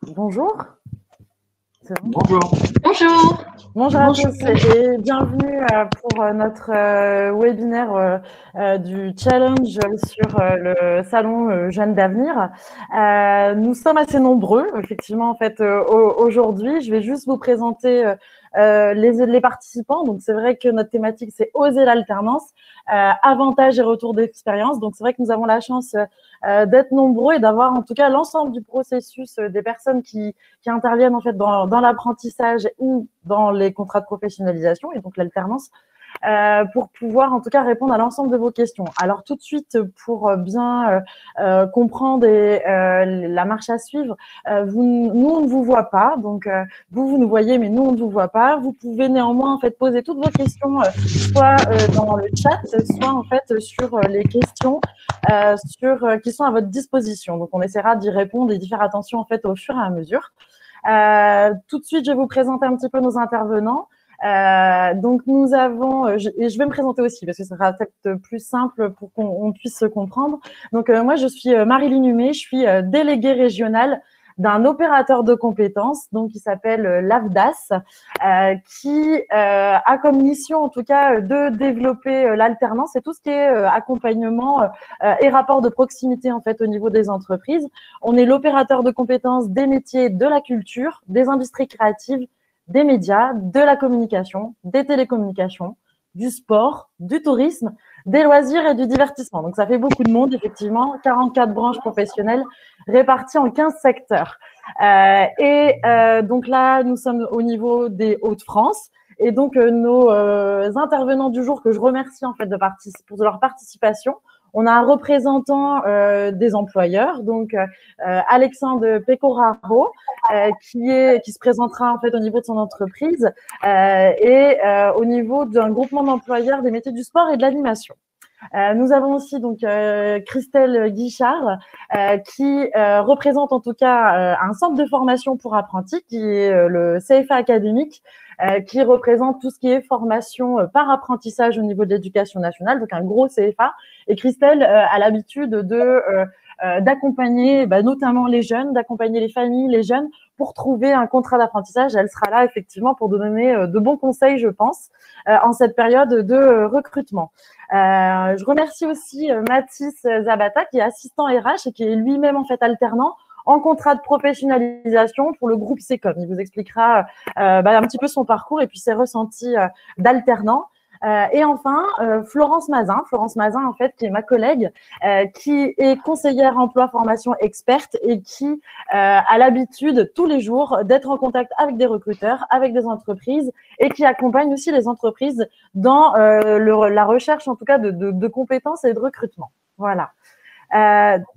Bonjour. C'est bon. Bonjour. Bonjour. Bonjour à tous et bienvenue pour notre webinaire du challenge sur le salon Jeunes d'Avenir. Nous sommes assez nombreux, effectivement, en fait, aujourd'hui. Je vais juste vous présenter les participants. Donc, c'est vrai que notre thématique, c'est oser l'alternance, avantages et retours d'expérience. Donc, c'est vrai que nous avons la chance d'être nombreux et d'avoir en tout cas l'ensemble du processus des personnes qui interviennent en fait dans l'apprentissage ou dans les contrats de professionnalisation et donc l'alternance pour pouvoir en tout cas répondre à l'ensemble de vos questions. Alors tout de suite, pour bien comprendre la marche à suivre, nous on ne vous voit pas, donc vous nous voyez, mais nous on ne vous voit pas. Vous pouvez néanmoins en fait poser toutes vos questions, soit dans le chat, soit en fait sur les questions qui sont à votre disposition. Donc on essaiera d'y répondre et d'y faire attention en fait au fur et à mesure. Tout de suite, je vais vous présenter un petit peu nos intervenants. Donc, nous avons, et je vais me présenter aussi parce que ça sera peut-être plus simple pour qu'on puisse se comprendre. Donc, moi, je suis Marie-Line Humé, je suis déléguée régionale d'un opérateur de compétences, donc qui s'appelle l'AFDAS, qui a comme mission en tout cas de développer l'alternance et tout ce qui est accompagnement et rapport de proximité en fait au niveau des entreprises. On est l'opérateur de compétences des métiers de la culture, des industries créatives, des médias, de la communication, des télécommunications, du sport, du tourisme, des loisirs et du divertissement. Donc, ça fait beaucoup de monde, effectivement, 44 branches professionnelles réparties en 15 secteurs. Donc là, nous sommes au niveau des Hauts-de-France. Et donc, nos intervenants du jour, que je remercie en fait pour leur participation, on a un représentant des employeurs, donc Alexandre Pecoraro, qui se présentera en fait au niveau de son entreprise et au niveau d'un groupement d'employeurs des métiers du sport et de l'animation. Nous avons aussi donc Christelle Guichard qui représente en tout cas un centre de formation pour apprentis qui est le CFA académique qui représente tout ce qui est formation par apprentissage au niveau de l'éducation nationale, donc un gros CFA. Et Christelle a l'habitude d'accompagner notamment les jeunes, d'accompagner les familles, les jeunes pour trouver un contrat d'apprentissage. Elle sera là effectivement pour donner de bons conseils, je pense, en cette période de recrutement. Je remercie aussi Mathis Zabata, qui est assistant RH et qui est lui-même en fait alternant en contrat de professionnalisation pour le groupe Secom. Il vous expliquera un petit peu son parcours et puis ses ressentis d'alternant. Et enfin, Florence Mazin, en fait, qui est ma collègue, qui est conseillère emploi formation experte et qui a l'habitude tous les jours d'être en contact avec des recruteurs, avec des entreprises et qui accompagne aussi les entreprises dans la recherche, en tout cas, de compétences et de recrutement. Voilà.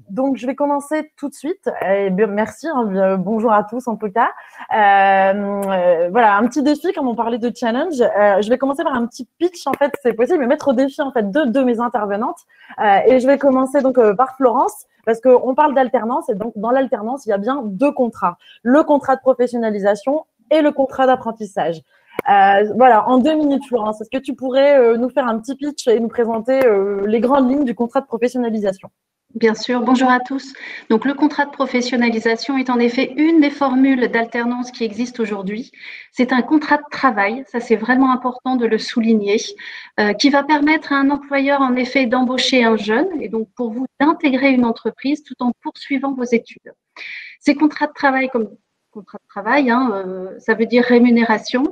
Donc, je vais commencer tout de suite. Et bien, merci, bonjour à tous en tout cas. Voilà, un petit défi, comme on parlait de challenge. Je vais commencer par un petit pitch, en fait, c'est possible, mais mettre au défi en fait deux de mes intervenantes. Et je vais commencer donc par Florence, parce qu'on parle d'alternance, et donc dans l'alternance, il y a bien deux contrats. Le contrat de professionnalisation et le contrat d'apprentissage. Voilà, en 2 minutes, Florence, est-ce que tu pourrais nous faire un petit pitch et nous présenter les grandes lignes du contrat de professionnalisation ? Bien sûr, bonjour à tous. Donc, le contrat de professionnalisation est en effet une des formules d'alternance qui existent aujourd'hui. C'est un contrat de travail, ça c'est vraiment important de le souligner, qui va permettre à un employeur en effet d'embaucher un jeune et donc pour vous d'intégrer une entreprise tout en poursuivant vos études. Ces contrats de travail, comme contrat de travail, ça veut dire rémunération,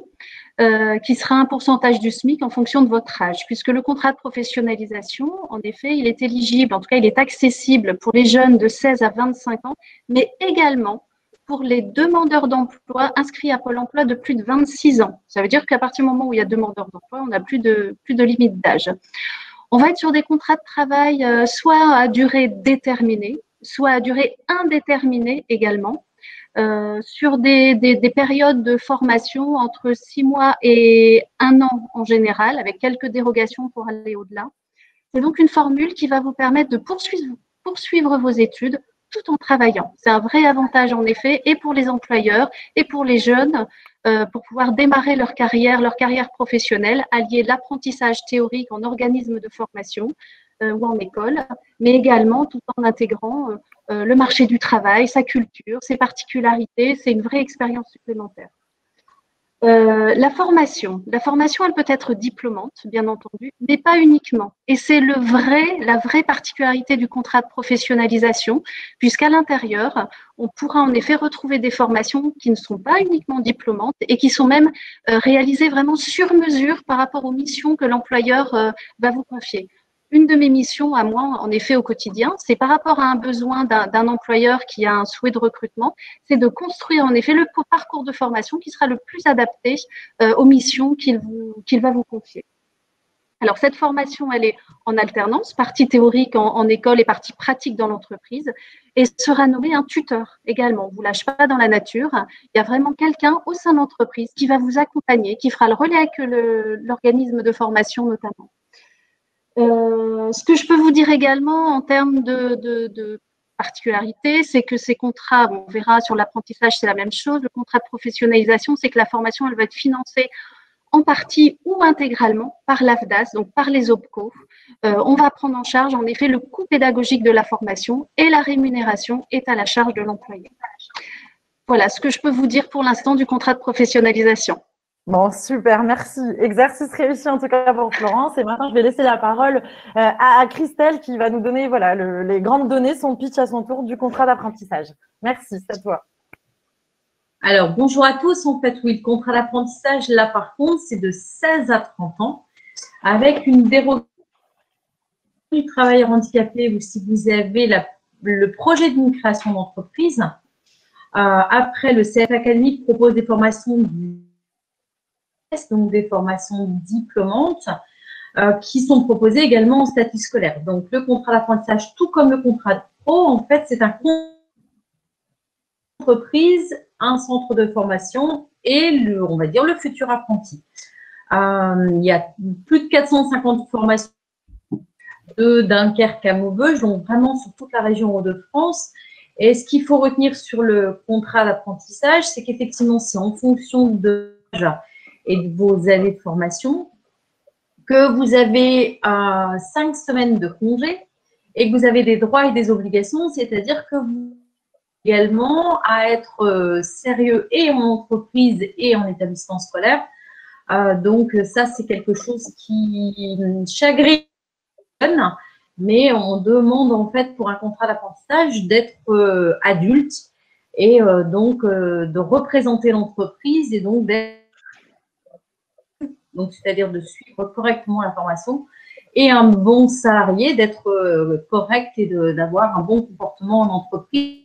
qui sera un pourcentage du SMIC en fonction de votre âge, puisque le contrat de professionnalisation, en effet, il est éligible, en tout cas, il est accessible pour les jeunes de 16 à 25 ans, mais également pour les demandeurs d'emploi inscrits à Pôle emploi de plus de 26 ans. Ça veut dire qu'à partir du moment où il y a demandeurs d'emploi, on n'a plus de limite d'âge. On va être sur des contrats de travail soit à durée déterminée, soit à durée indéterminée également. Sur des périodes de formation entre 6 mois et 1 an en général, avec quelques dérogations pour aller au-delà. C'est donc une formule qui va vous permettre de poursuivre vos études tout en travaillant. C'est un vrai avantage en effet, et pour les employeurs et pour les jeunes, pour pouvoir démarrer leur carrière professionnelle, allier l'apprentissage théorique en organisme de formation, ou en école, mais également tout en intégrant le marché du travail, sa culture, ses particularités. C'est une vraie expérience supplémentaire. La formation, elle peut être diplômante, bien entendu, mais pas uniquement. Et c'est la vraie particularité du contrat de professionnalisation, puisqu'à l'intérieur, on pourra en effet retrouver des formations qui ne sont pas uniquement diplômantes et qui sont même réalisées vraiment sur mesure par rapport aux missions que l'employeur va vous confier. Une de mes missions à moi, en effet, au quotidien, c'est par rapport à un besoin d'un employeur qui a un souhait de recrutement, c'est de construire en effet le parcours de formation qui sera le plus adapté aux missions qu'il va vous confier. Alors, cette formation, elle est en alternance, partie théorique en école et partie pratique dans l'entreprise, et sera nommé un tuteur également. On ne vous lâche pas dans la nature. Il y a vraiment quelqu'un au sein de l'entreprise qui va vous accompagner, qui fera le relais avec l'organisme de formation notamment. Ce que je peux vous dire également en termes de particularité, c'est que ces contrats, on verra sur l'apprentissage, c'est la même chose. Le contrat de professionnalisation, c'est que la formation, elle va être financée en partie ou intégralement par l'AFDAS, donc par les OPCO. On va prendre en charge en effet le coût pédagogique de la formation et la rémunération est à la charge de l'employé. Voilà ce que je peux vous dire pour l'instant du contrat de professionnalisation. Bon, super, merci. Exercice réussi en tout cas pour Florence. Et maintenant, je vais laisser la parole à Christelle qui va nous donner voilà, les grandes données, son pitch à son tour du contrat d'apprentissage. Merci, c'est à toi. Alors, bonjour à tous. En fait, oui, le contrat d'apprentissage, là, par contre, c'est de 16 à 30 ans avec une dérogation du travailleur handicapé ou si vous avez le projet d'une création d'entreprise. Après, le CF Academy propose des formations donc des formations diplômantes qui sont proposées également en statut scolaire. Donc, le contrat d'apprentissage, tout comme le contrat de pro, en fait, c'est un contrat d'entreprise, un centre de formation et on va dire, le futur apprenti. Il y a plus de 450 formations de Dunkerque à Maubeuge, donc vraiment sur toute la région Hauts-de-France. Et ce qu'il faut retenir sur le contrat d'apprentissage, c'est qu'effectivement, c'est en fonction de et de vos années de formation, que vous avez 5 semaines de congé et que vous avez des droits et des obligations, c'est-à-dire que vous également à être sérieux et en entreprise et en établissement scolaire. Donc ça, c'est quelque chose qui chagrine, mais on demande en fait pour un contrat d'apprentissage d'être adulte et donc de représenter l'entreprise et donc d'être c'est-à-dire de suivre correctement la formation, et un bon salarié, d'être correct et d'avoir un bon comportement en entreprise,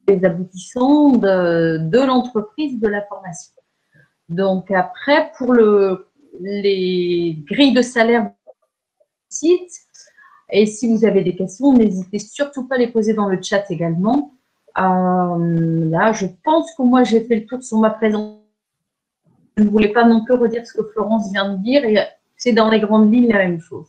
les aboutissants de l'entreprise, de la formation. Donc après, pour les grilles de salaire site, et si vous avez des questions, n'hésitez surtout pas à les poser dans le chat également. Là, je pense que moi, j'ai fait le tour sur ma présentation. Je ne voulais pas non plus redire ce que Florence vient de dire, et c'est dans les grandes lignes la même chose.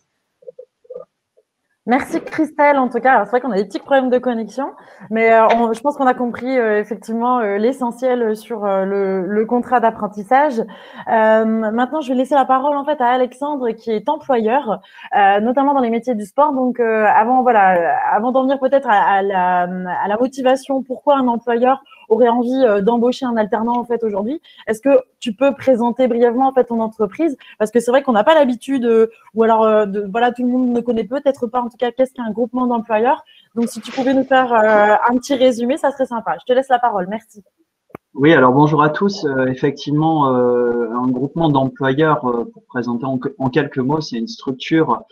Merci Christelle, en tout cas. C'est vrai qu'on a des petits problèmes de connexion, mais je pense qu'on a compris effectivement l'essentiel sur le contrat d'apprentissage. Maintenant, je vais laisser la parole en fait à Alexandre qui est employeur, notamment dans les métiers du sport. Donc, avant d'en venir peut-être à la motivation, pourquoi un employeur aurait envie d'embaucher un alternant en fait aujourd'hui, est-ce que tu peux présenter brièvement en fait ton entreprise, parce que c'est vrai qu'on n'a pas l'habitude ou alors voilà, tout le monde ne connaît peut-être pas en tout cas qu'est-ce qu'un groupement d'employeurs. Donc si tu pouvais nous faire un petit résumé, ça serait sympa. Je te laisse la parole. Merci. Oui, alors bonjour à tous. Effectivement, un groupement d'employeurs, pour présenter en quelques mots, c'est une structure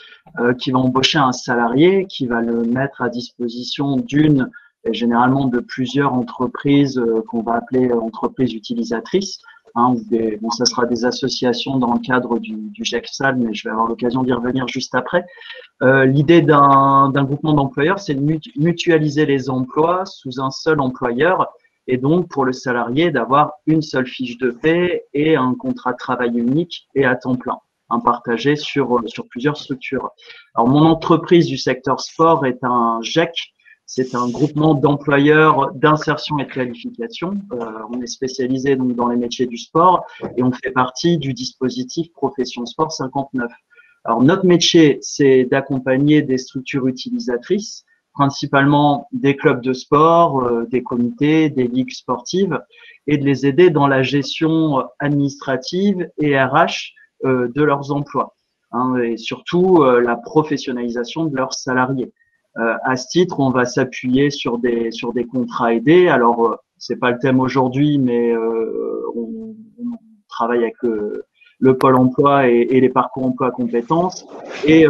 qui va embaucher un salarié, qui va le mettre à disposition d'une et généralement de plusieurs entreprises qu'on va appeler entreprises utilisatrices. Bon, ça sera des associations dans le cadre du GECSAL, mais je vais avoir l'occasion d'y revenir juste après. L'idée d'un groupement d'employeurs, c'est de mutualiser les emplois sous un seul employeur et donc pour le salarié d'avoir une seule fiche de paie et un contrat de travail unique et à temps plein, partagé sur plusieurs structures. Alors, mon entreprise du secteur sport est un GEC. C'est un groupement d'employeurs d'insertion et de qualification. On est spécialisé donc dans les métiers du sport et on fait partie du dispositif Profession Sport 59. Alors, notre métier, c'est d'accompagner des structures utilisatrices, principalement des clubs de sport, des comités, des ligues sportives, et de les aider dans la gestion administrative et RH de leurs emplois, hein, et surtout la professionnalisation de leurs salariés. À ce titre, on va s'appuyer sur des contrats aidés. Alors, c'est pas le thème aujourd'hui, mais on travaille avec le Pôle emploi et les parcours emploi compétences et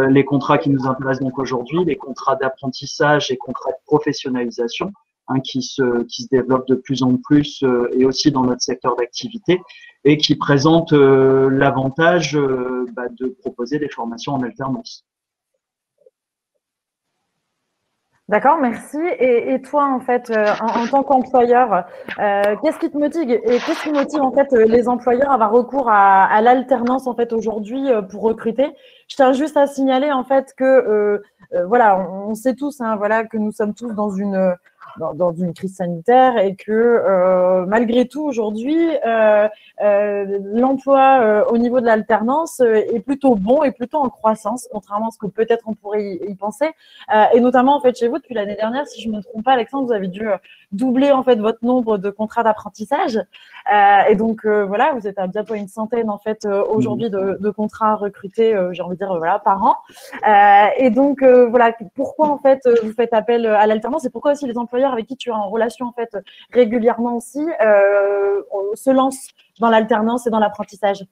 les contrats qui nous intéressent donc aujourd'hui, les contrats d'apprentissage et contrats de professionnalisation, hein, qui se développent de plus en plus et aussi dans notre secteur d'activité et qui présentent l'avantage de proposer des formations en alternance. D'accord, merci. Et toi, en fait, en tant qu'employeur, qu'est-ce qui te motive et qu'est-ce qui motive en fait les employeurs à avoir recours à l'alternance en fait aujourd'hui pour recruter? Je tiens juste à signaler en fait que voilà, on sait tous, hein, voilà, que nous sommes tous dans une crise sanitaire et que malgré tout aujourd'hui l'emploi au niveau de l'alternance est plutôt bon et plutôt en croissance, contrairement à ce que peut-être on pourrait y penser, et notamment en fait chez vous depuis l'année dernière, si je ne me trompe pas, Alexandre, vous avez dû doubler en fait votre nombre de contrats d'apprentissage, et donc voilà, vous êtes à bientôt une centaine en fait aujourd'hui de contrats recrutés, j'ai envie de dire voilà, par an, et donc voilà, pourquoi en fait vous faites appel à l'alternance et pourquoi aussi les employeurs avec qui tu es en relation en fait régulièrement aussi se lancent dans l'alternance et dans l'apprentissage?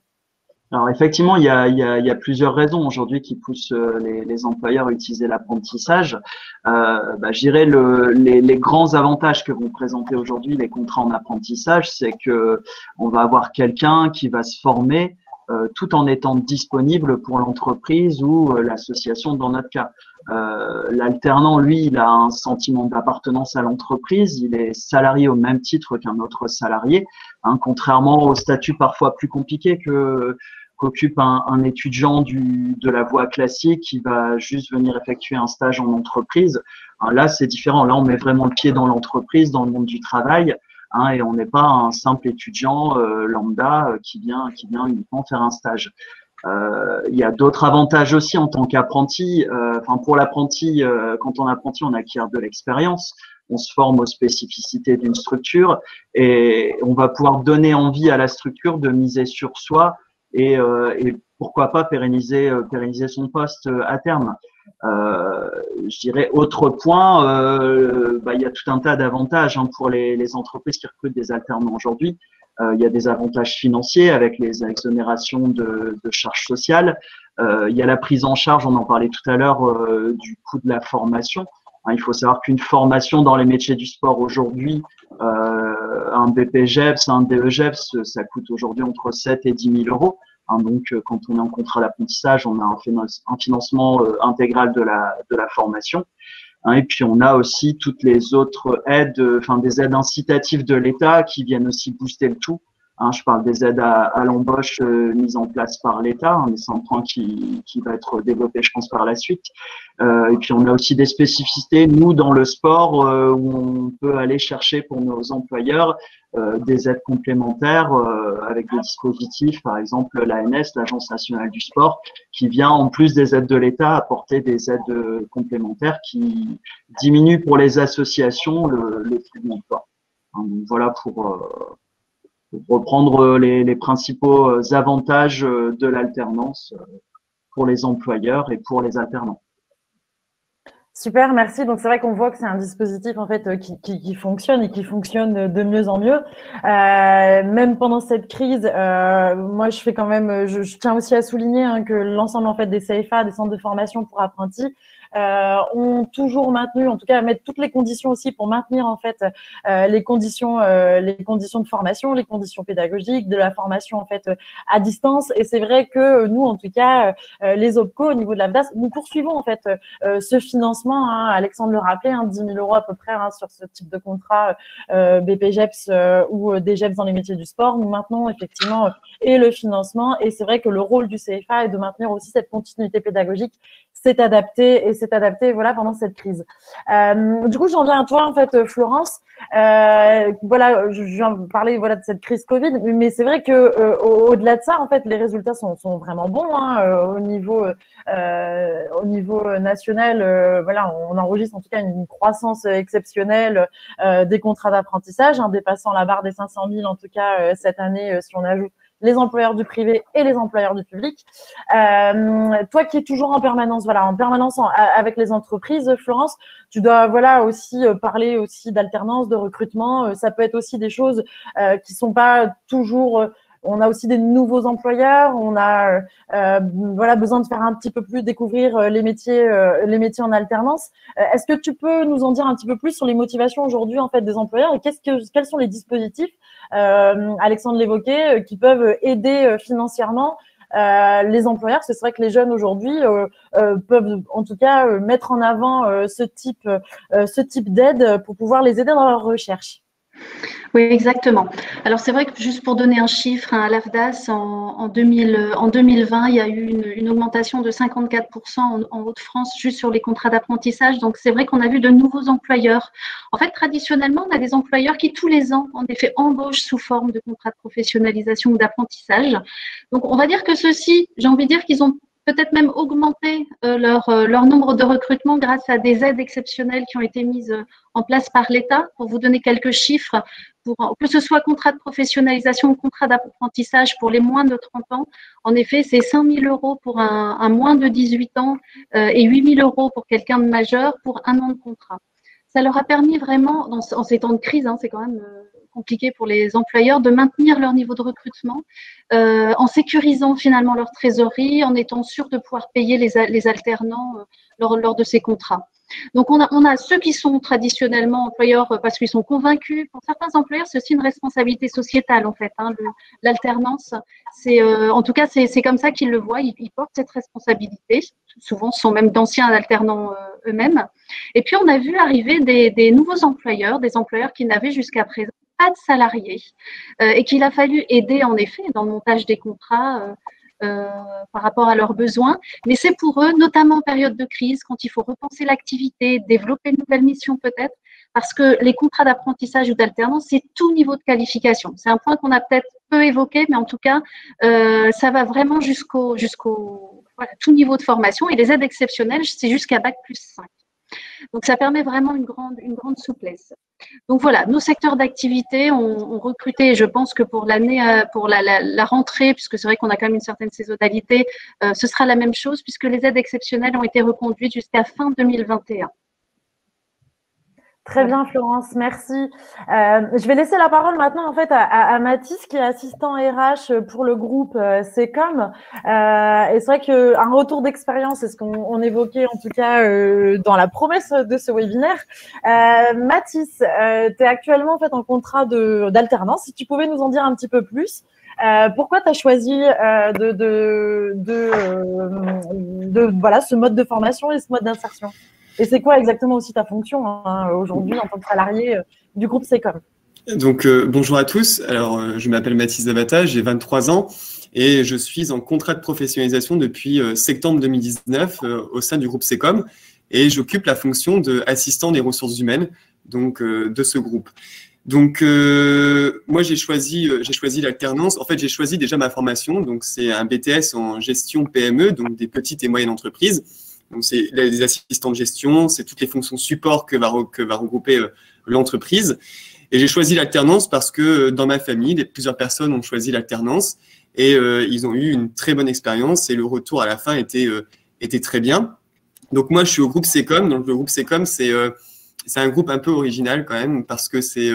Alors effectivement, il y a plusieurs raisons aujourd'hui qui poussent les employeurs à utiliser l'apprentissage. Je dirais les grands avantages que vont présenter aujourd'hui les contrats en apprentissage, c'est que on va avoir quelqu'un qui va se former tout en étant disponible pour l'entreprise ou l'association dans notre cas. L'alternant, lui, il a un sentiment d'appartenance à l'entreprise, il est salarié au même titre qu'un autre salarié, hein, contrairement au statut parfois plus compliqué qu'occupe un étudiant de la voie classique qui va juste venir effectuer un stage en entreprise. Hein, là, c'est différent. Là, on met vraiment le pied dans l'entreprise, dans le monde du travail, hein, et on n'est pas un simple étudiant lambda qui vient uniquement faire un stage. Il y a d'autres avantages aussi en tant qu'apprenti. Pour l'apprenti, quand on est apprenti, on acquiert de l'expérience. On se forme aux spécificités d'une structure et on va pouvoir donner envie à la structure de miser sur soi et pourquoi pas pérenniser son poste à terme. Je dirais autre point, il y a tout un tas d'avantages, hein, pour les entreprises qui recrutent des alternants aujourd'hui. Il y a des avantages financiers avec les exonérations de charges sociales. Il y a la prise en charge, on en parlait tout à l'heure, du coût de la formation. Hein, il faut savoir qu'une formation dans les métiers du sport aujourd'hui, un BPGEPS, un DEGEPS, ça coûte aujourd'hui entre 7 et 10 000 euros. Hein, donc, quand on est en contrat d'apprentissage, on a un financement intégral de la formation. Hein, et puis, on a aussi toutes les autres aides, des aides incitatives de l'État qui viennent aussi booster le tout. Hein, je parle des aides à l'embauche mises en place par l'État, hein, mais c'est un point qui va être développé, je pense, par la suite. Et puis, on a aussi des spécificités, nous, dans le sport, où on peut aller chercher pour nos employeurs des aides complémentaires avec des dispositifs, par exemple l'ANS, l'Agence nationale du sport, qui vient, en plus des aides de l'État, apporter des aides complémentaires qui diminuent pour les associations le flux de l'emploi. Hein, donc, voilà pour reprendre les principaux avantages de l'alternance pour les employeurs et pour les alternants. Super, merci. Donc c'est vrai qu'on voit que c'est un dispositif en fait qui fonctionne et qui fonctionne de mieux en mieux. Même pendant cette crise, moi je fais quand même, je tiens aussi à souligner, hein, que l'ensemble en fait des CFA, des centres de formation pour apprentis, ont toujours maintenu, en tout cas mettre toutes les conditions aussi pour maintenir en fait les conditions de formation, les conditions pédagogiques, de la formation en fait à distance. Et c'est vrai que nous, en tout cas, les OPCO au niveau de l'AFDAS, nous poursuivons en fait ce financement. Hein, Alexandre le rappelait, 10 000 euros à peu près, hein, sur ce type de contrat BPGEPS ou DGEPS dans les métiers du sport. Nous maintenons effectivement et le financement. Et c'est vrai que le rôle du CFA est de maintenir aussi cette continuité pédagogique, c'est adapté et c'est s'est adapté voilà, pendant cette crise. Du coup, j'en viens à toi, en fait, Florence. Voilà, je viens de parler voilà, de cette crise Covid, mais c'est vrai que au-delà de ça, en fait, les résultats sont vraiment bons hein, au niveau national. Voilà, on enregistre en tout cas une croissance exceptionnelle des contrats d'apprentissage, hein, dépassant la barre des 500 000 en tout cas cette année si on ajoute les employeurs du privé et les employeurs du public. Toi qui es toujours en permanence, voilà, avec les entreprises, Florence, tu dois voilà aussi parler aussi d'alternance, de recrutement. Ça peut être aussi des choses qui sont pas toujours. On a aussi des nouveaux employeurs. On a voilà besoin de faire un petit peu plus découvrir les métiers en alternance. Est-ce que tu peux nous en dire un petit peu plus sur les motivations aujourd'hui en fait des employeurs et quels sont les dispositifs Alexandre l'évoquait, qui peuvent aider financièrement les employeurs. C'est vrai que les jeunes aujourd'hui peuvent en tout cas mettre en avant ce type d'aide pour pouvoir les aider dans leur recherche. Oui, exactement. Alors, c'est vrai que juste pour donner un chiffre, hein, à l'AFDAS, en 2020, il y a eu une augmentation de 54% en Hauts-de-France juste sur les contrats d'apprentissage. Donc, c'est vrai qu'on a vu de nouveaux employeurs. En fait, traditionnellement, on a des employeurs qui, tous les ans, en effet, embauchent sous forme de contrats de professionnalisation ou d'apprentissage. Donc, on va dire que ceux-ci, j'ai envie de dire qu'ils ont peut-être même augmenter leur nombre de recrutements grâce à des aides exceptionnelles qui ont été mises en place par l'État. Pour vous donner quelques chiffres, que ce soit contrat de professionnalisation ou contrat d'apprentissage pour les moins de 30 ans, en effet, c'est 5 000 € pour un moins de 18 ans et 8 000 € pour quelqu'un de majeur pour 1 an de contrat. Ça leur a permis vraiment, en ces temps de crise, hein, c'est quand même compliqué pour les employeurs, de maintenir leur niveau de recrutement en sécurisant finalement leur trésorerie, en étant sûr de pouvoir payer les alternants lors de ces contrats. Donc, on a ceux qui sont traditionnellement employeurs parce qu'ils sont convaincus. Pour certains employeurs, c'est aussi une responsabilité sociétale, en fait. Hein, l'alternance, en tout cas, c'est comme ça qu'ils le voient. Ils portent cette responsabilité. Souvent, ce sont même d'anciens alternants eux-mêmes. Et puis, on a vu arriver des nouveaux employeurs, des employeurs qui n'avaient jusqu'à présent pas de salariés et qu'il a fallu aider, en effet, dans le montage des contrats par rapport à leurs besoins. Mais c'est pour eux, notamment en période de crise, quand il faut repenser l'activité, développer une nouvelle mission peut-être, parce que les contrats d'apprentissage ou d'alternance, c'est tout niveau de qualification. C'est un point qu'on a peut-être peu évoqué, mais en tout cas, ça va vraiment jusqu'au voilà, tout niveau de formation. Et les aides exceptionnelles, c'est jusqu'à Bac+5. Donc, ça permet vraiment une grande souplesse. Donc voilà, nos secteurs d'activité ont recruté, je pense que pour l'année, pour la rentrée, puisque c'est vrai qu'on a quand même une certaine saisonnalité, ce sera la même chose puisque les aides exceptionnelles ont été reconduites jusqu'à fin 2021. Très bien, Florence, merci. Je vais laisser la parole maintenant en fait à Mathis, qui est assistant RH pour le groupe SECOM. Et c'est vrai qu'un retour d'expérience, c'est ce qu'on évoquait en tout cas dans la promesse de ce webinaire. Mathis, tu es actuellement en fait en contrat d'alternance. Si tu pouvais nous en dire un petit peu plus. Pourquoi tu as choisi voilà, ce mode de formation et ce mode d'insertion? Et c'est quoi exactement aussi ta fonction hein, aujourd'hui en tant que salarié du groupe SECOM? Donc, bonjour à tous. Alors, je m'appelle Mathis Zabata, j'ai 23 ans et je suis en contrat de professionnalisation depuis septembre 2019 au sein du groupe SECOM et j'occupe la fonction d'assistant des ressources humaines donc, de ce groupe. Donc, moi, j'ai choisi l'alternance. En fait, j'ai choisi déjà ma formation. Donc, c'est un BTS en gestion PME, donc des petites et moyennes entreprises. Donc, c'est les assistants de gestion, c'est toutes les fonctions support que va regrouper l'entreprise. Et j'ai choisi l'alternance parce que dans ma famille, plusieurs personnes ont choisi l'alternance et ils ont eu une très bonne expérience et le retour à la fin était très bien. Donc, moi, je suis au groupe SECOM. Donc, le groupe SECOM, c'est un groupe un peu original quand même parce que c'est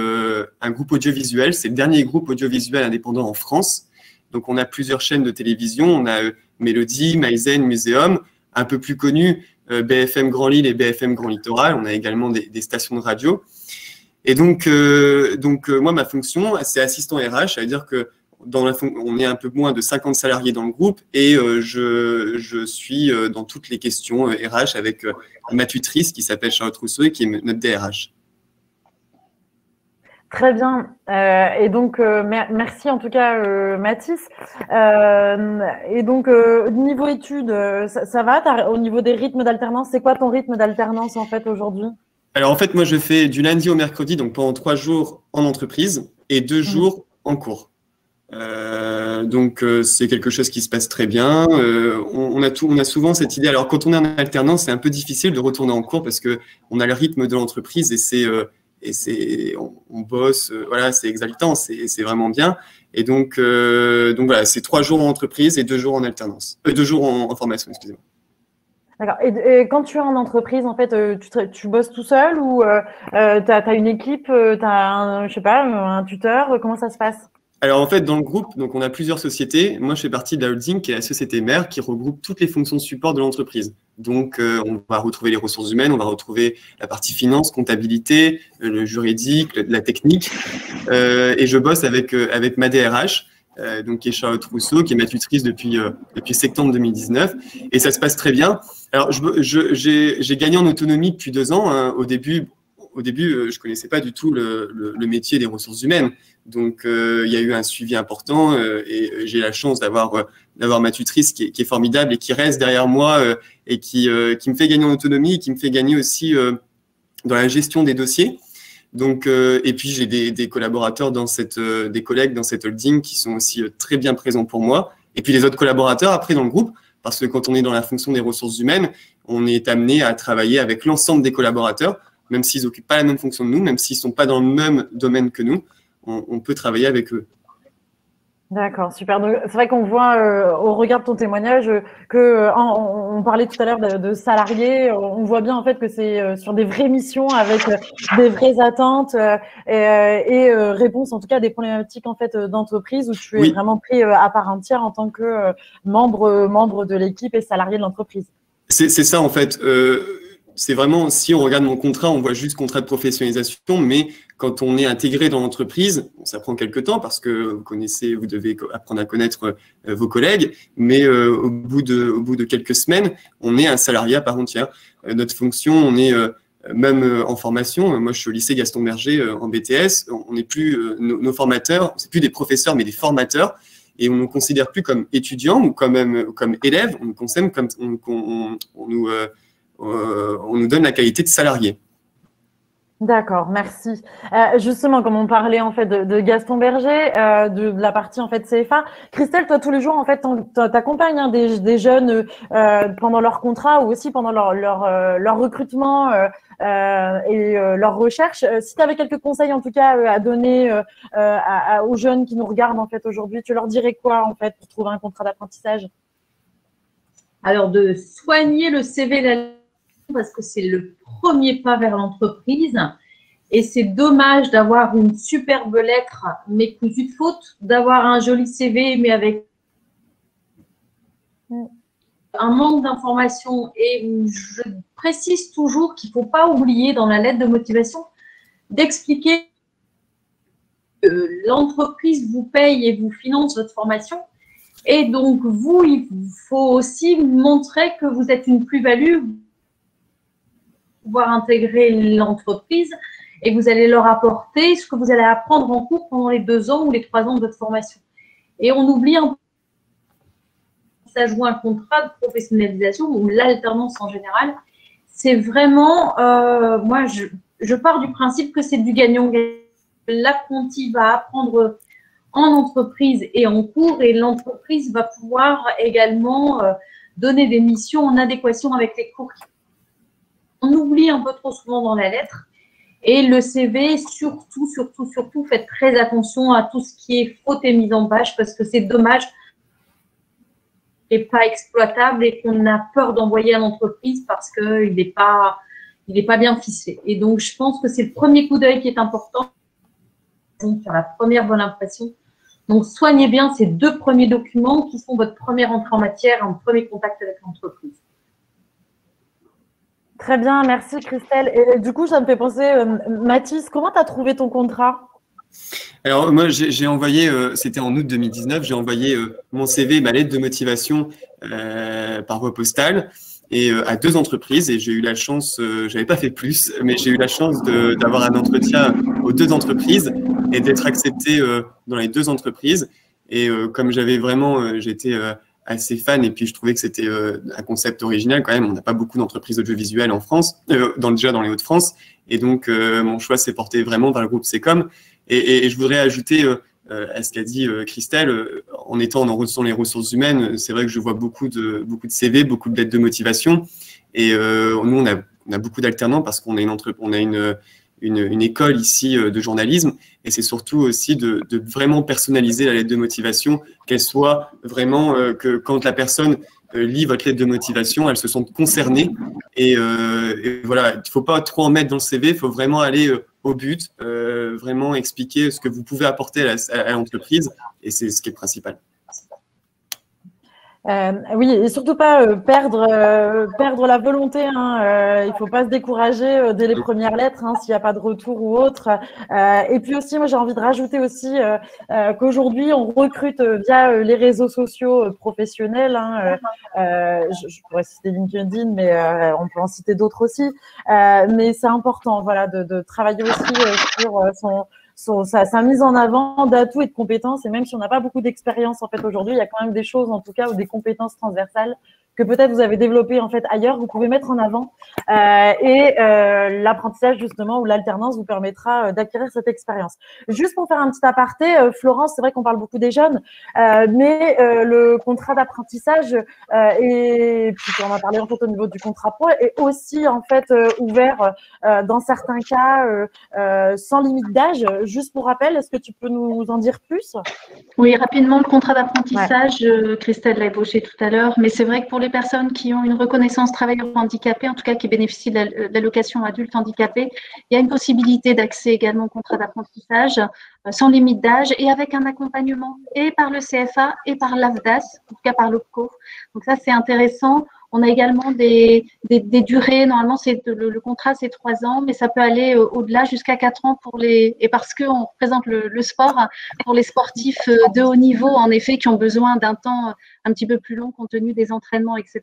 un groupe audiovisuel. C'est le dernier groupe audiovisuel indépendant en France. Donc, on a plusieurs chaînes de télévision. On a Mélodie, Maïzen, Muséum. Un peu plus connu, BFM Grand Lille et BFM Grand Littoral. On a également des stations de radio. Et donc moi, ma fonction, c'est assistant RH. Ça veut dire que on est un peu moins de 50 salariés dans le groupe et je suis dans toutes les questions RH avec ma tutrice qui s'appelle Charlotte Rousseau et qui est notre DRH. Très bien. Et donc, merci en tout cas, Mathis. Et donc, niveau études, ça va? Au niveau des rythmes d'alternance, c'est quoi ton rythme d'alternance en fait aujourd'hui? Alors en fait, moi je fais du lundi au mercredi, donc pendant 3 jours en entreprise et 2 jours en cours. Donc c'est quelque chose qui se passe très bien. On a souvent cette idée. Alors quand on est en alternance, c'est un peu difficile de retourner en cours parce que on a le rythme de l'entreprise on bosse. Voilà, c'est exaltant, c'est vraiment bien. Et donc voilà, c'est 3 jours en entreprise et 2 jours en alternance, 2 jours en formation, excusez-moi. D'accord. Et quand tu es en entreprise, en fait, tu bosses tout seul ou tu as une équipe, tu as je sais pas, un tuteur, comment ça se passe? Alors en fait, dans le groupe, donc on a plusieurs sociétés. Moi, je fais partie de la holding, qui est la société mère, qui regroupe toutes les fonctions de support de l'entreprise. Donc, on va retrouver les ressources humaines, on va retrouver la partie finance, comptabilité, le juridique, la technique. Et je bosse avec ma DRH, donc qui est Charlotte Rousseau, qui est ma tutrice depuis septembre 2019. Et ça se passe très bien. Alors, j'ai gagné en autonomie depuis 2 ans. Hein. Au début, je connaissais pas du tout le métier des ressources humaines. Donc, il y a eu un suivi important et j'ai la chance d'avoir ma tutrice qui est formidable et qui reste derrière moi et qui me fait gagner en autonomie et qui me fait gagner aussi dans la gestion des dossiers. Donc, et puis, j'ai des collaborateurs des collègues dans cette holding qui sont aussi très bien présents pour moi. Et puis, les autres collaborateurs après dans le groupe, parce que quand on est dans la fonction des ressources humaines, on est amené à travailler avec l'ensemble des collaborateurs, même s'ils n'occupent pas la même fonction que nous, même s'ils ne sont pas dans le même domaine que nous, on peut travailler avec eux. D'accord, super. Donc, c'est vrai qu'on voit au regard de ton témoignage on parlait tout à l'heure de salariés. On voit bien en fait que c'est sur des vraies missions avec des vraies attentes et réponses en tout cas à des problématiques en fait d'entreprise où tu es vraiment pris à part entière en tant que membre de l'équipe et salarié de l'entreprise. C'est ça en fait. C'est vraiment, si on regarde mon contrat, on voit juste contrat de professionnalisation, mais quand on est intégré dans l'entreprise, ça prend quelques temps parce que vous devez apprendre à connaître vos collègues, mais au bout de quelques semaines, on est un salarié à part entière. Notre fonction, on est même en formation. Moi, je suis au lycée Gaston Berger en BTS. On n'est plus nos formateurs, c'est plus des professeurs, mais des formateurs. Et on ne nous considère plus comme étudiants ou comme élèves. On nous considère comme on nous donne la qualité de salarié. D'accord, merci. Justement, comme on parlait en fait de Gaston Berger, de la partie en fait CFA, Christelle, toi tous les jours en fait t'accompagnes des jeunes pendant leur contrat ou aussi pendant leur recrutement et leur recherche. Si tu avais quelques conseils en tout cas à donner aux jeunes qui nous regardent en fait aujourd'hui, tu leur dirais quoi en fait pour trouver un contrat d'apprentissage? Alors de soigner le CV parce que c'est le premier pas vers l'entreprise et c'est dommage d'avoir une superbe lettre mais cousue de faute, d'avoir un joli CV mais avec un manque d'informations. Et je précise toujours qu'il ne faut pas oublier dans la lettre de motivation d'expliquer que l'entreprise vous paye et vous finance votre formation. Et donc, vous, il faut aussi montrer que vous êtes une plus-value, pouvoir intégrer l'entreprise et vous allez leur apporter ce que vous allez apprendre en cours pendant les 2 ans ou les 3 ans de votre formation. Et on oublie un peu, ça joue un contrat de professionnalisation ou l'alternance en général. C'est vraiment, moi, je pars du principe que c'est du gagnant-gagnant. L'apprenti va apprendre en entreprise et en cours et l'entreprise va pouvoir également donner des missions en adéquation avec les cours. On oublie un peu trop souvent dans la lettre. Et le CV, surtout, faites très attention à tout ce qui est faute et mise en page parce que c'est dommage et pas exploitable et qu'on a peur d'envoyer à l'entreprise parce qu'il n'est pas bien ficelé. Et donc, je pense que c'est le premier coup d'œil qui est important sur la première bonne impression. Donc, soignez bien ces 2 premiers documents qui sont votre première entrée en matière, un premier contact avec l'entreprise. Très bien, merci Christelle. Et du coup, ça me fait penser, Mathis, comment tu as trouvé ton contrat? Alors, moi, j'ai envoyé, c'était en août 2019, j'ai envoyé mon CV, ma lettre de motivation par voie postale. et à 2 entreprises. Et j'ai eu la chance, j'avais pas fait plus, mais j'ai eu la chance d'avoir un entretien aux 2 entreprises et d'être accepté dans les 2 entreprises. Et comme j'étais assez fan, et puis je trouvais que c'était un concept original quand même. On n'a pas beaucoup d'entreprises audiovisuelles en France, déjà dans les Hauts-de-France. Et donc, mon choix s'est porté vraiment vers le groupe Secom. Et je voudrais ajouter à ce qu'a dit Christelle, en étant dans les ressources humaines, c'est vrai que je vois beaucoup de CV, beaucoup de lettres de motivation. Et nous, on a beaucoup d'alternants parce qu'on a une école ici de journalisme. Et c'est surtout aussi de vraiment personnaliser la lettre de motivation, qu'elle soit vraiment que quand la personne lit votre lettre de motivation, elle se sente concernée. Et voilà, il ne faut pas trop en mettre dans le CV, il faut vraiment aller au but, vraiment expliquer ce que vous pouvez apporter à l'entreprise, et c'est ce qui est le principal. Oui, et surtout pas perdre la volonté. Il ne faut pas se décourager dès les premières lettres s'il n'y a pas de retour ou autre. Et puis aussi, moi, j'ai envie de rajouter aussi qu'aujourd'hui, on recrute via les réseaux sociaux professionnels. Je pourrais citer LinkedIn, mais on peut en citer d'autres aussi. Mais c'est important, voilà, de travailler aussi sur sa mise en avant d'atouts et de compétences. Et même si on n'a pas beaucoup d'expérience en fait aujourd'hui, il y a quand même des choses en tout cas ou des compétences transversales que peut-être vous avez développées en fait ailleurs, vous pouvez mettre en avant. L'apprentissage justement ou l'alternance vous permettra d'acquérir cette expérience. Juste pour faire un petit aparté, Florence, c'est vrai qu'on parle beaucoup des jeunes, mais le contrat d'apprentissage et puis on en a parlé en fait au niveau du contrat pro est aussi en fait ouvert dans certains cas sans limite d'âge. Juste pour rappel, est-ce que tu peux nous en dire plus? Oui, rapidement, le contrat d'apprentissage, Christelle l'a ébauché tout à l'heure, mais c'est vrai que pour les personnes qui ont une reconnaissance travailleur handicapé, en tout cas qui bénéficient de l'allocation adulte handicapé, il y a une possibilité d'accès également au contrat d'apprentissage sans limite d'âge et avec un accompagnement et par le CFA et par l'AFDAS, en tout cas par l'OPCO. Donc ça, c'est intéressant. On a également des durées. Normalement, le contrat, c'est 3 ans, mais ça peut aller au-delà jusqu'à 4 ans et parce qu'on représente le sport pour les sportifs de haut niveau, en effet, qui ont besoin d'un temps un petit peu plus long compte tenu des entraînements, etc.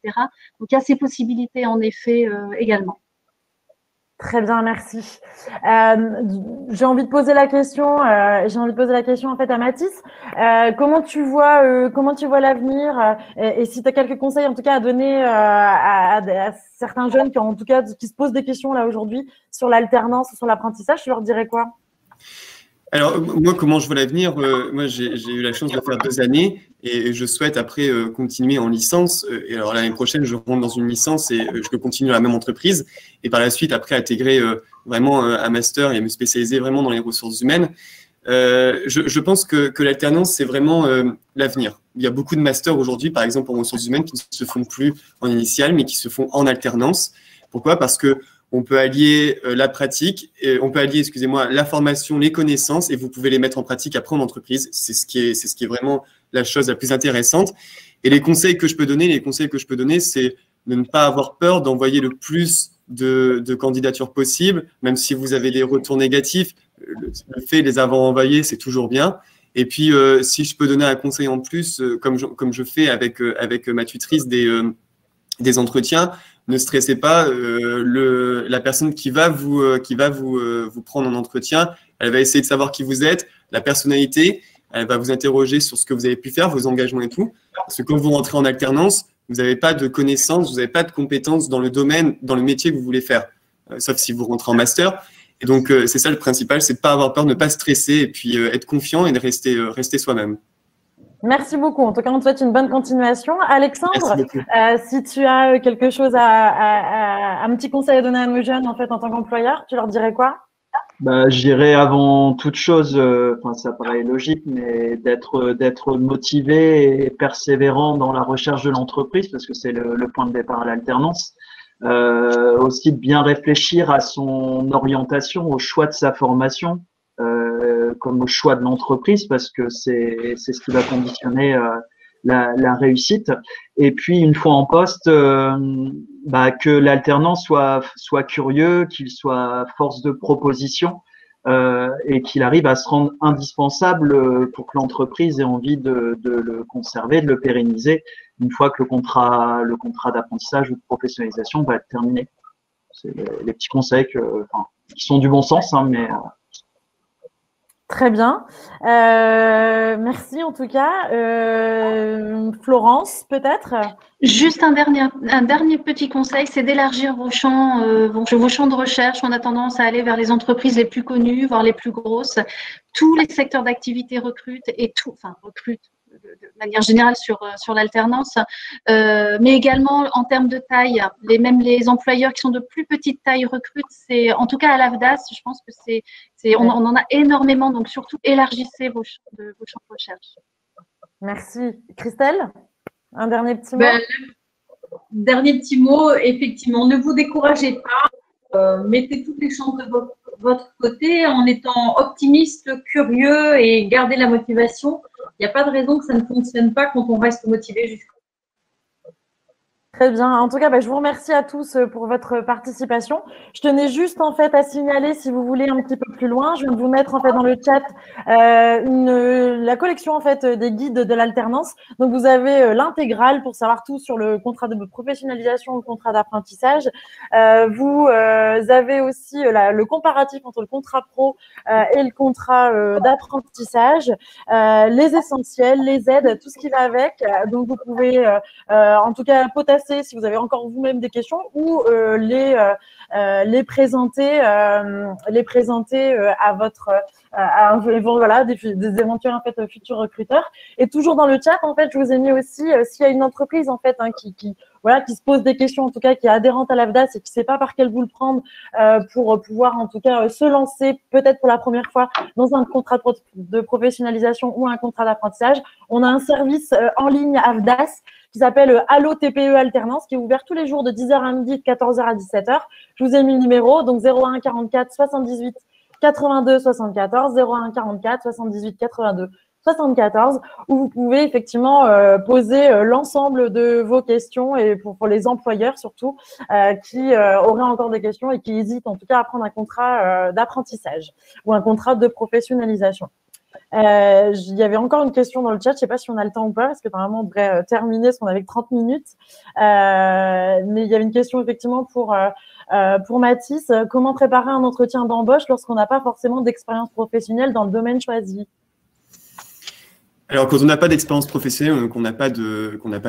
Donc, il y a ces possibilités, en effet, également. Très bien, merci. J'ai envie de poser la question. En fait à Mathis. Comment tu vois l'avenir et si tu as quelques conseils en tout cas à donner à certains jeunes qui se posent des questions là aujourd'hui sur l'alternance, sur l'apprentissage, tu leur dirais quoi? Alors, moi, comment je vois l'avenir? Moi, j'ai eu la chance de faire 2 années et je souhaite après continuer en licence. Et alors, l'année prochaine, je rentre dans une licence et je peux continuer dans la même entreprise. Et par la suite, après, intégrer vraiment un master et me spécialiser vraiment dans les ressources humaines. Je pense que l'alternance, c'est vraiment l'avenir. Il y a beaucoup de masters aujourd'hui, par exemple, en ressources humaines qui ne se font plus en initiale, mais qui se font en alternance. Pourquoi? Parce que on peut allier la formation, les connaissances, et vous pouvez les mettre en pratique après en entreprise. C'est ce qui est vraiment la chose la plus intéressante. Et les conseils que je peux donner, c'est de ne pas avoir peur d'envoyer le plus de candidatures possibles, même si vous avez des retours négatifs. Le fait de les avoir envoyés, c'est toujours bien. Et puis, si je peux donner un conseil en plus, comme je fais avec ma tutrice des entretiens, ne stressez pas. La personne qui va vous prendre en entretien, elle va essayer de savoir qui vous êtes, la personnalité. Elle va vous interroger sur ce que vous avez pu faire, vos engagements et tout. Parce que quand vous rentrez en alternance, vous n'avez pas de connaissances, vous n'avez pas de compétences dans le domaine, dans le métier que vous voulez faire, sauf si vous rentrez en master. Et donc, c'est ça le principal, c'est de ne pas avoir peur, de ne pas stresser et puis être confiant et de rester soi-même. Merci beaucoup. En tout cas, on te souhaite une bonne continuation. Alexandre, si tu as quelque chose un petit conseil à donner à nos jeunes en fait en tant qu'employeur, tu leur dirais quoi? Je dirais avant toute chose, ça paraît logique, mais d'être motivé et persévérant dans la recherche de l'entreprise, parce que c'est le point de départ à l'alternance. Aussi de bien réfléchir à son orientation, au choix de sa formation, comme au choix de l'entreprise, parce que c'est ce qui va conditionner la réussite. Et puis une fois en poste, que l'alternant soit curieux, qu'il soit force de proposition, et qu'il arrive à se rendre indispensable pour que l'entreprise ait envie de le conserver, de le pérenniser une fois que le contrat d'apprentissage ou de professionnalisation va être terminé. C'est les petits conseils qui sont du bon sens, hein, mais très bien. Merci en tout cas. Florence, peut-être? Juste un dernier petit conseil, c'est d'élargir vos champs de recherche. On a tendance à aller vers les entreprises les plus connues, voire les plus grosses. Tous les secteurs d'activité recrutent recrutent de manière générale sur l'alternance, mais également en termes de taille. Même les employeurs qui sont de plus petite taille recrutent. En tout cas à l'AFDAS, je pense que on en a énormément. Donc surtout élargissez vos champs de recherche. Merci. Christelle, un dernier petit mot? Dernier petit mot, effectivement, ne vous découragez pas, mettez toutes les chances de votre côté en étant optimiste, curieux et gardez la motivation. Il n'y a pas de raison que ça ne fonctionne pas quand on reste motivé jusqu'au bout. Très bien. En tout cas, je vous remercie à tous pour votre participation. Je tenais juste en fait à signaler, si vous voulez un petit peu plus loin, je viens de vous mettre en fait dans le chat la collection en fait des guides de l'alternance. Donc vous avez l'intégrale pour savoir tout sur le contrat de professionnalisation, le contrat d'apprentissage. Vous avez aussi le comparatif entre le contrat pro et le contrat d'apprentissage, les essentiels, les aides, tout ce qui va avec. Donc vous pouvez en tout cas potasser si vous avez encore vous-même des questions ou les présenter à votre voilà, des éventuels en fait futurs recruteurs. Et toujours dans le chat en fait, je vous ai mis aussi s'il y a une entreprise en fait qui se pose des questions, en tout cas qui est adhérente à l'AFDAS et qui ne sait pas par quel bout le prendre pour pouvoir en tout cas se lancer peut-être pour la première fois dans un contrat de professionnalisation ou un contrat d'apprentissage. On a un service en ligne AFDAS qui s'appelle Allo TPE Alternance, qui est ouvert tous les jours de 10h à midi, de 14h à 17h. Je vous ai mis le numéro, donc 01 44 78 82 74, 01 44 78 82 74, où vous pouvez effectivement poser l'ensemble de vos questions et pour les employeurs surtout qui auraient encore des questions et qui hésitent en tout cas à prendre un contrat d'apprentissage ou un contrat de professionnalisation. Il y avait encore une question dans le chat, je ne sais pas si on a le temps ou pas, parce que normalement on devrait terminer, parce qu'on avait 30 minutes. Mais il y avait une question effectivement pour Mathis. Comment préparer un entretien d'embauche lorsqu'on n'a pas forcément d'expérience professionnelle dans le domaine choisi? Alors, quand on n'a pas d'expérience professionnelle, qu'on n'a pas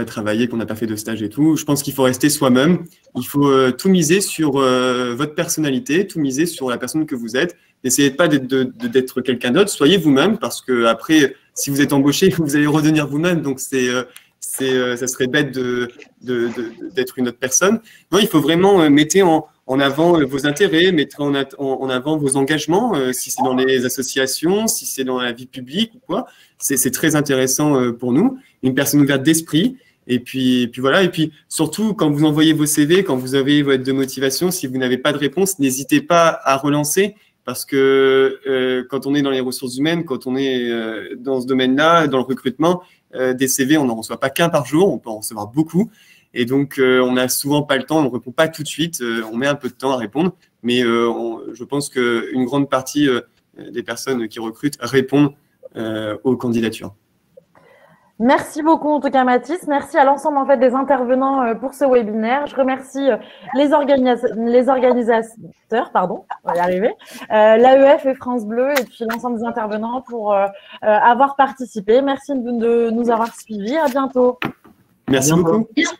travaillé, qu'on n'a pas fait de stage et tout, je pense qu'il faut rester soi-même. Il faut tout miser sur votre personnalité, tout miser sur la personne que vous êtes. N'essayez pas d'être quelqu'un d'autre. Soyez vous-même, parce que après, si vous êtes embauché, vous allez redevenir vous-même. Donc, ça serait bête d'être une autre personne. Non, il faut vraiment mettre en avant vos intérêts, mettre en avant vos engagements, si c'est dans les associations, si c'est dans la vie publique ou quoi. C'est très intéressant pour nous. Une personne ouverte d'esprit. Et puis voilà. Et puis surtout, quand vous envoyez vos CV, quand vous avez votre de motivation, si vous n'avez pas de réponse, n'hésitez pas à relancer. Parce que quand on est dans les ressources humaines, quand on est dans ce domaine-là, dans le recrutement, des CV, on n'en reçoit pas qu'un par jour, on peut en recevoir beaucoup. Et donc, on n'a souvent pas le temps, on ne répond pas tout de suite, on met un peu de temps à répondre. Mais je pense qu'une grande partie des personnes qui recrutent répondent aux candidatures. Merci beaucoup en tout cas Mathis, merci à l'ensemble en fait des intervenants pour ce webinaire. Je remercie les organisateurs, pardon, on va y arriver, l'AEF et France Bleu et puis l'ensemble des intervenants pour avoir participé. Merci de nous avoir suivis. À bientôt. Merci beaucoup. Bientôt.